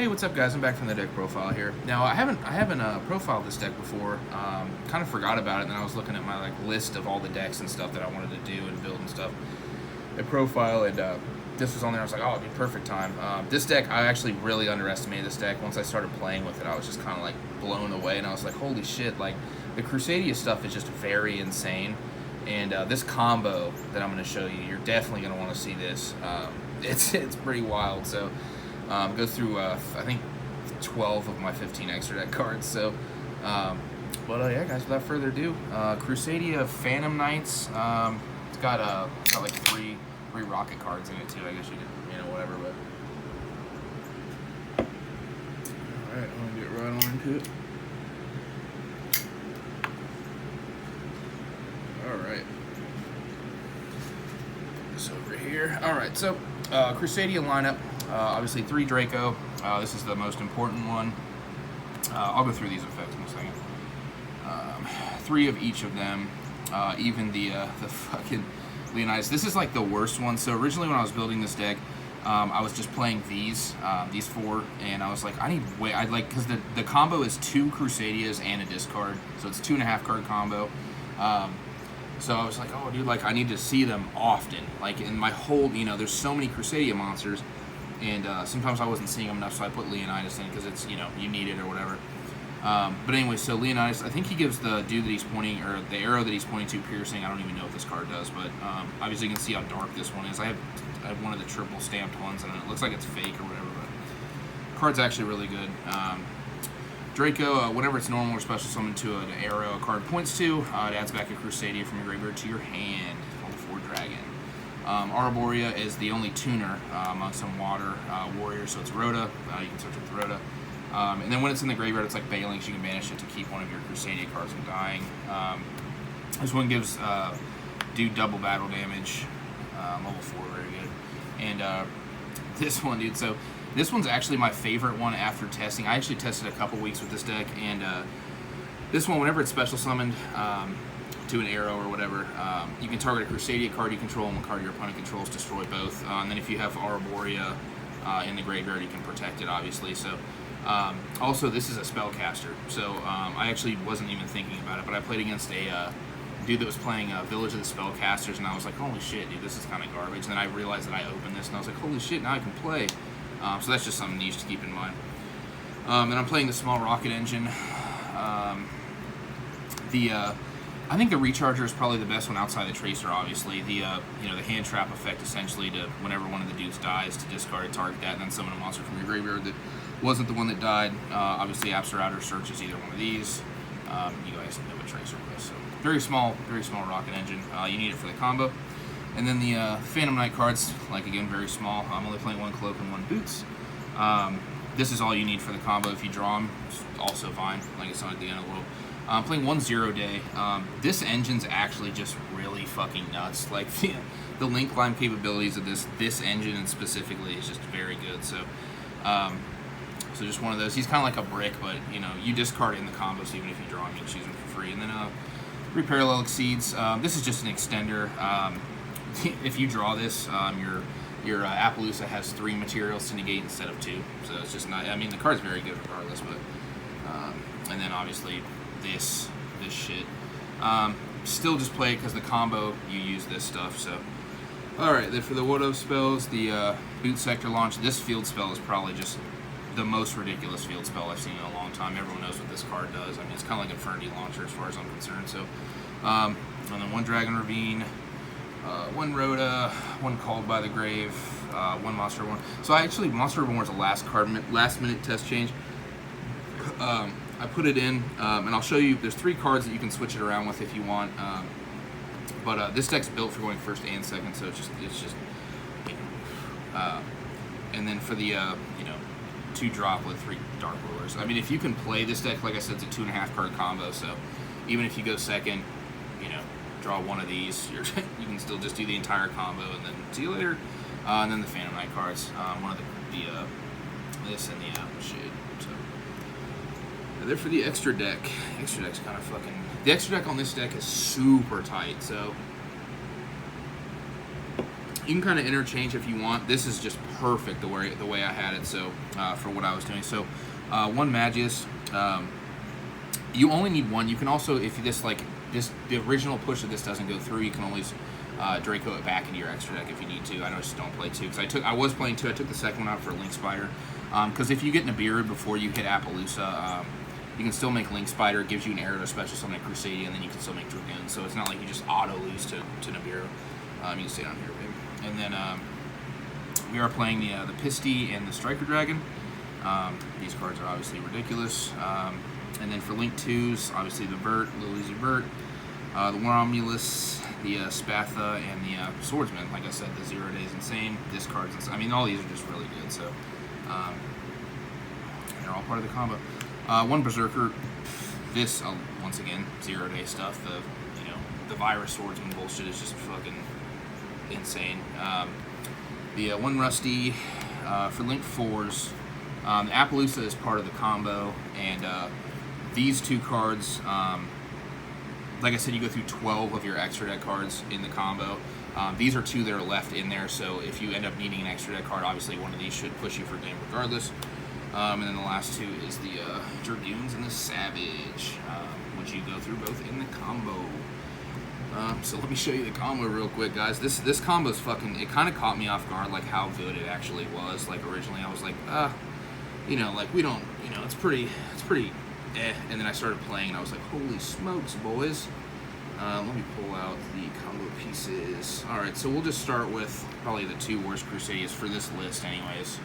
Hey, what's up, guys? I'm back from the deck profile here. Now, I haven't profiled this deck before. Kind of forgot about it, and then I was looking at my list of all the decks and stuff that I wanted to do and build and stuff. And profile, and this was on there. I was like, oh, it'd be perfect time. This deck, I actually really underestimated this deck. Once I started playing with it, I was just kind of like blown away, and I was like, holy shit! Like the Crusadia stuff is just very insane. And this combo that I'm going to show you, you're definitely going to want to see this. It's pretty wild. So. Go through, I think, 12 of my 15 extra deck cards. So, yeah, guys, without further ado, Crusadia Phantom Knights. It's got like three Rokket cards in it too. I guess you could, whatever. But all right, I'm gonna get right on into it. All right, this over here. All right, so Crusadia lineup. Obviously 3 Draco, this is the most important one. I'll go through these effects in a second. 3 of each of them, even the fucking Leonidas. This is like the worst one. So originally when I was building this deck, I was just playing these 4, and I was like, because the combo is 2 Crusadias and a discard, so it's 2.5 card combo. So I was like, oh dude, I need to see them often. In my whole, there's so many Crusadia monsters. And sometimes I wasn't seeing him enough, so I put Leonidas in because it's, you need it or whatever. But anyway, so Leonidas, I think he gives the dude that he's pointing, or the arrow that he's pointing to, piercing. I don't even know what this card does, but obviously you can see how dark this one is. I have one of the triple stamped ones, and it looks like it's fake or whatever, but the card's actually really good. Draco, whenever it's normal or special summon to an arrow a card points to, it adds back a Crusadia from your graveyard to your hand. Level 4 dragon. Arborea is the only tuner among some water warriors, so it's Rhoda. You can search with Rhoda. And then when it's in the graveyard, it's like Balinks. You can banish it to keep one of your Crusadia cards from dying. This one gives dude double battle damage. Level 4, very good. And this one, dude, so this one's actually my favorite one after testing. I actually tested a couple weeks with this deck, and this one, whenever it's special summoned, to an arrow or whatever, you can target a Crusadia card you control, and one card your opponent controls, destroy both. And then if you have Arborea in the graveyard, you can protect it, obviously. So, also, this is a spellcaster. So, I actually wasn't even thinking about it, but I played against a dude that was playing Village of the Spellcasters, and I was like, holy shit, dude, this is kind of garbage. And then I realized that I opened this, and I was like, holy shit, now I can play. So that's just something niche to keep in mind. And I'm playing the small Rokket engine. I think the Recharger is probably the best one outside the Tracer, obviously. The hand trap effect, essentially, to whenever one of the dudes dies, to discard a target that, and then summon a monster from your graveyard that wasn't the one that died. Obviously, Absurrouter searches either one of these. You guys know what Tracer was. So very small Rokket engine. You need it for the combo. And then the Phantom Knight cards, again, very small. I'm only playing 1 Cloak and 1 Boots. This is all you need for the combo. If you draw them, it's also fine. It's not at the end of the world. I'm playing 1 0 Day. This engine's actually just really fucking nuts. The link climb capabilities of this engine, and specifically, is just very good. So, so just one of those. He's kind of like a brick, but you discard it in the combo, so even if you draw him, you can choose him for free. And then 3 Parallel Exceeds. This is just an extender. If you draw this, your Appaloosa has 3 materials to negate instead of 2. So it's just not. I mean, the card's very good regardless, but and then obviously this shit. Still just play it because the combo, you use this stuff. So, alright, then for the What Of spells, the Boot Sector launch, this field spell is probably just the most ridiculous field spell I've seen in a long time. Everyone knows what this card does. I mean, it's kind of like Infinity Launcher as far as I'm concerned. So, and then 1 Dragon Ravine, 1 Rhoda, 1 Called by the Grave, 1 Monster Reborn. So Monster Reborn was a last minute test change. I put it in, and I'll show you. There's 3 cards that you can switch it around with if you want. But this deck's built for going first and second, so it's just. And then for the 2 drop with 3 Dark Rulers. I mean, if you can play this deck, like I said, it's a 2.5 card combo. So even if you go second, draw one of these, you can still just do the entire combo, and then see you later. And then the Phantom Knight cards, one of this and the shit. So. They're for the extra deck. Extra deck's kind of fucking. The extra deck on this deck is super tight. So You can kind of interchange if you want. This is just perfect the way I had it. So for what I was doing. So one Magius. You only need one. You can also, if the original push of this doesn't go through, you can always Draco it back into your extra deck if you need to. I know I just don't play two because I was playing two. I took the second one out for Link Spider because if you get Nibiru before you hit Appaloosa, you can still make Link Spider. It gives you an arrow to special summon at Crusadia, and then you can still make Dragoon. So it's not like you just auto lose to Nibiru. You can stay down here, baby. And then we are playing the Pisty and the Striker Dragon. These cards are obviously ridiculous. And then for Link 2s, obviously the Vert, Little Easy Vert, the Romulus, the Spatha, and the Swordsman. Like I said, the 0 Day is insane. This card's insane. I mean, all these are just really good. So they're all part of the combo. One Berserker. This once again 0 Day stuff. The Virus Swordsman bullshit is just fucking insane. The one Rusty for Link 4s. The Appaloosa is part of the combo, and these two cards, like I said, you go through 12 of your extra deck cards in the combo. These are two that are left in there, so if you end up needing an extra deck card, obviously one of these should push you for game regardless. And then the last two is the Dragoons and the Savage, which you go through both in the combo. So let me show you the combo real quick, guys. This combo's fucking, it kind of caught me off guard, like how good it actually was. Like originally I was like, like we don't, it's pretty eh. And then I started playing and I was like, holy smokes, boys. Let me pull out the combo pieces. All right, so we'll just start with probably the two worst Crusadias for this list anyways.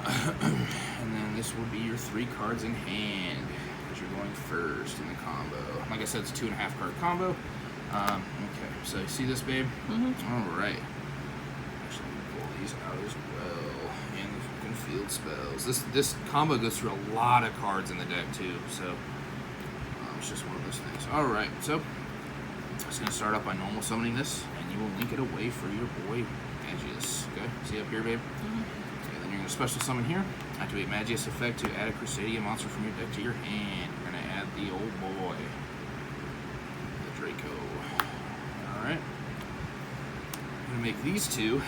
And then this will be your 3 cards in hand, because you're going first in the combo. Like I said, it's a 2.5 card combo. Okay, so you see this, babe? All right. Actually, I'm gonna pull these out as well. And the fucking field spells. This combo goes through a lot of cards in the deck too, so it's just one of those things. All right, so I'm just gonna start up by normal summoning this, and you will link it away for your boy Magius. Okay, see up here, babe? Okay, then you're gonna special summon here. Activate Magius effect to add a Crusadia monster from your deck to your hand. You're gonna add the old boy, the Draco. All right. I'm gonna make these two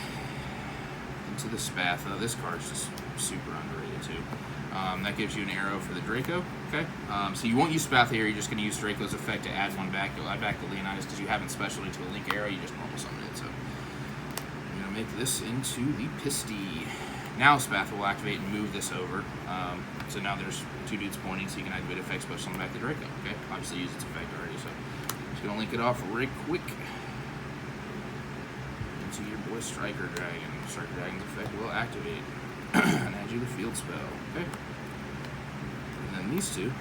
into the Spatha. This card's just super underrated too. That gives you an arrow for the Draco. Okay. So you won't use Spatha here. You're just gonna use Draco's effect to add one back. You'll add back the Leonidas because you haven't special into a Link arrow. You just normal summon it. So I'm gonna make this into the Pisty. Now Spatha will activate and move this over. So now there's 2 dudes pointing, so you can activate effect special summon back the Draco. Okay. Obviously use its effect already. So just gonna link it off right quick into your boy Striker Dragon. Striker Dragon's effect will activate and add you the field spell. Okay. And then these two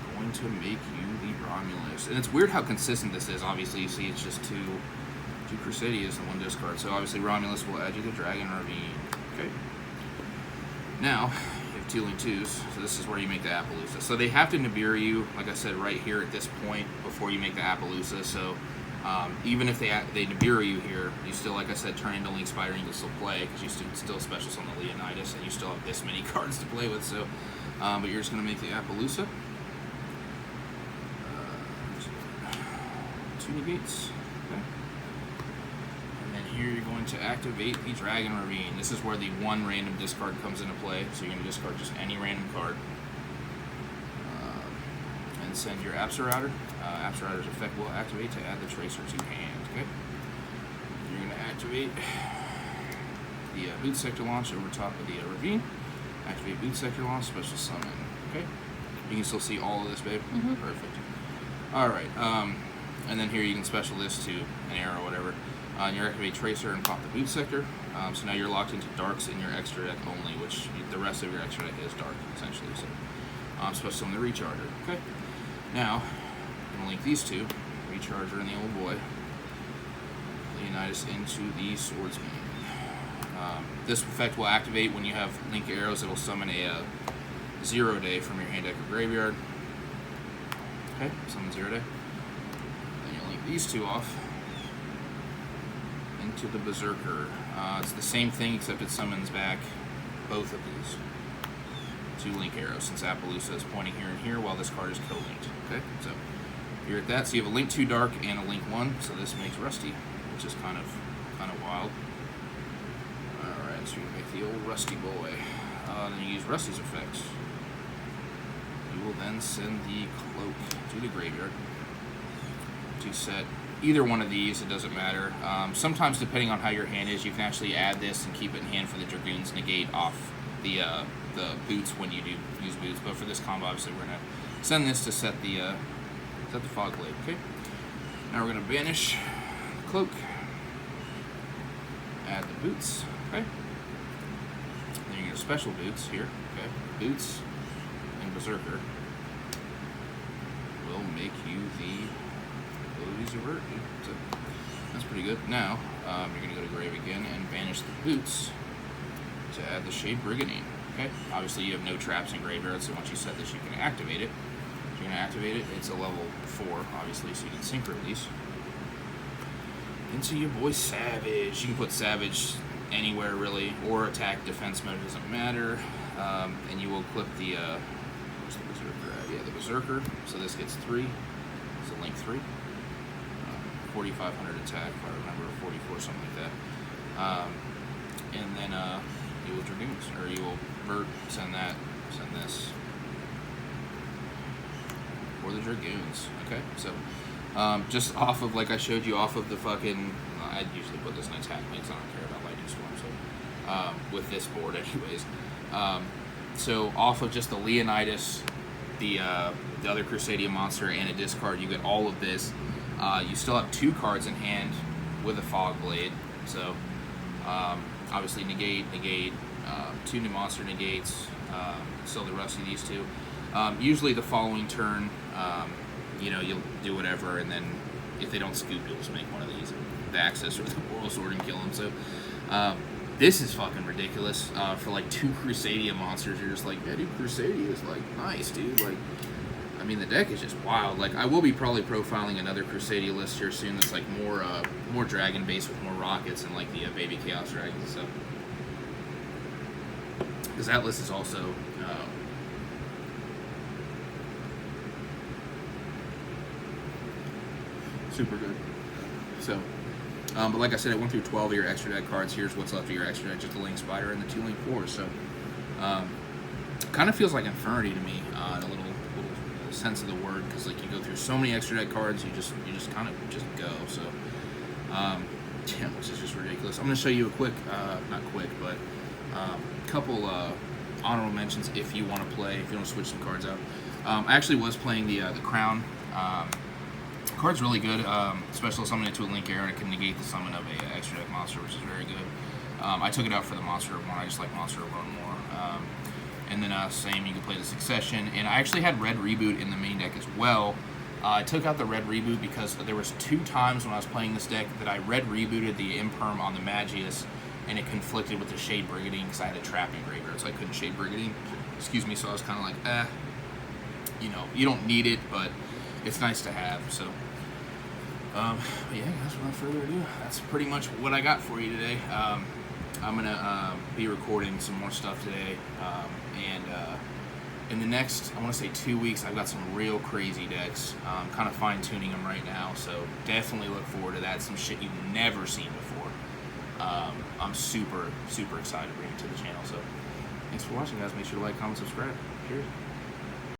are going to make you the Romulus. And it's weird how consistent this is. Obviously, you see it's just two Crusadias and 1 discard. So obviously Romulus will add you the Dragon Ravine. Okay. Now, you have 2 Link 2s, so this is where you make the Appaloosa. So they have to Nibiru you, like I said, right here at this point before you make the Appaloosa. So even if they Nibiru you here, you still, like I said, turn into Link Spider and you can still play because you still special summon the Leonidas and you still have this many cards to play with. So, but you're just going to make the Appaloosa. 2 negates. Okay. And then here you're going to activate the Dragon Ravine. This is where the 1 random discard comes into play. So you're going to discard just any random card. And send your Absorrouter. Absorrouter's effect will activate to add the Tracer to hand. Okay. You're going to activate the Boot Sector Launch over top of the Ravine. Activate Boot Sector Launch, special summon. Okay. You can still see all of this, babe. Perfect. All right. And then here you can special this to an arrow or whatever. And you activate Tracer and pop the Boot Sector. So now you're locked into darks in your extra deck only, which the rest of your extra deck is dark, essentially. So special summon the Recharger. Okay. Now, I'm going to link these two, Recharger and the old boy, Leonidas into the Swordsman. This effect will activate when you have Link arrows. It will summon a 0 Day from your hand deck or graveyard. Okay, summon 0 Day. Then you link these two off into the Berserker. It's the same thing except it summons back both of these 2 Link arrows since Appaloosa is pointing here and here while this card is co-linked. Okay, so You're at that, so you have a Link 2 Dark and a Link 1, so this makes Rusty, which is kind of wild. Alright, so you make the old Rusty boy. Then you use Rusty's effects. You will then send the Cloak to the graveyard to set either one of these, it doesn't matter. Sometimes, depending on how your hand is, you can actually add this and keep it in hand for the Dragoons, negate off the boots when you do use boots. But for this combo, obviously, we're going to send this to set the Fog Blade. Okay. Now we're going to banish the Cloak, add the boots. Okay. Then you get special boots here. Okay. Boots and Berserker will make you the abilities avert. So that's pretty good. Now you're going to go to grave again and banish the boots to add the Shade Brigandine. Okay. Obviously, you have no traps in graveyard, so once you set this, you can activate it. If you're going to activate it, it's a level 4, obviously, so you can sync release into your boy Savage. You can put Savage anywhere really, or attack defense mode, doesn't matter. And you will clip the where's the Berserker at? Yeah, the Berserker. So this gets 3. So Link 3. 4,500 attack, if I remember, 44, something like that. And then you will Dragoons, or you will Vert, send this for the Dragoons. Okay, so just off of, like I showed you, off of the fucking, I'd usually put this in attack links, I don't care about Lightning Storm, so with this board anyways. So off of just the Leonidas, the other Crusadia monster, and a discard, you get all of this. You still have 2 cards in hand with a Fog Blade, so obviously negate, 2 new monster negates, still the Rusty, these 2. Usually the following turn, you'll do whatever, and then if they don't scoop, you'll just make one of these, the Axis or the Boral Sword, and kill them. So this is fucking ridiculous. For like 2 Crusadia monsters, you're just like, yeah, dude, Crusadia is like nice, dude. Like, I mean, the deck is just wild. Like, I will be probably profiling another Crusadia list here soon that's like more dragon based with more rockets and like the baby Chaos Dragons and stuff. Because that list is also super good. So, but like I said, I went through 12 of your extra deck cards. Here's what's left of your extra deck: just the Link Spider and the 2 Link 4s. So, kind of feels like Infernity to me, in a little sense of the word, because like you go through so many extra deck cards, you just kind of just go. So, yeah, which is just ridiculous. I'm gonna show you a quick, not quick, but couple honorable mentions if you want to play, if you want to switch some cards out. I actually was playing the Crown. Card's really good. Special summon it to a Link Arrow, and it can negate the summon of a extra deck monster, which is very good. I took it out for the Monster of One. I just like Monster of One more. And then same, you can play the Succession. And I actually had Red Reboot in the main deck as well. I took out the Red Reboot because there was 2 times when I was playing this deck that I Red Rebooted the Imperm on the Magius, and it conflicted with the Shade Brigandine because I had a trap in graveyard, so I couldn't Shade Brigandine. Excuse me, so I was kind of like, you don't need it, but it's nice to have. So, but yeah, guys, without further ado, that's pretty much what I got for you today. I'm gonna be recording some more stuff today, and in the next, I want to say 2 weeks, I've got some real crazy decks. Kind of fine-tuning them right now, so definitely look forward to that. Some shit you've never seen before. I'm super, super excited to bring it to the channel. So thanks for watching, guys. Make sure to like, comment, subscribe. Cheers.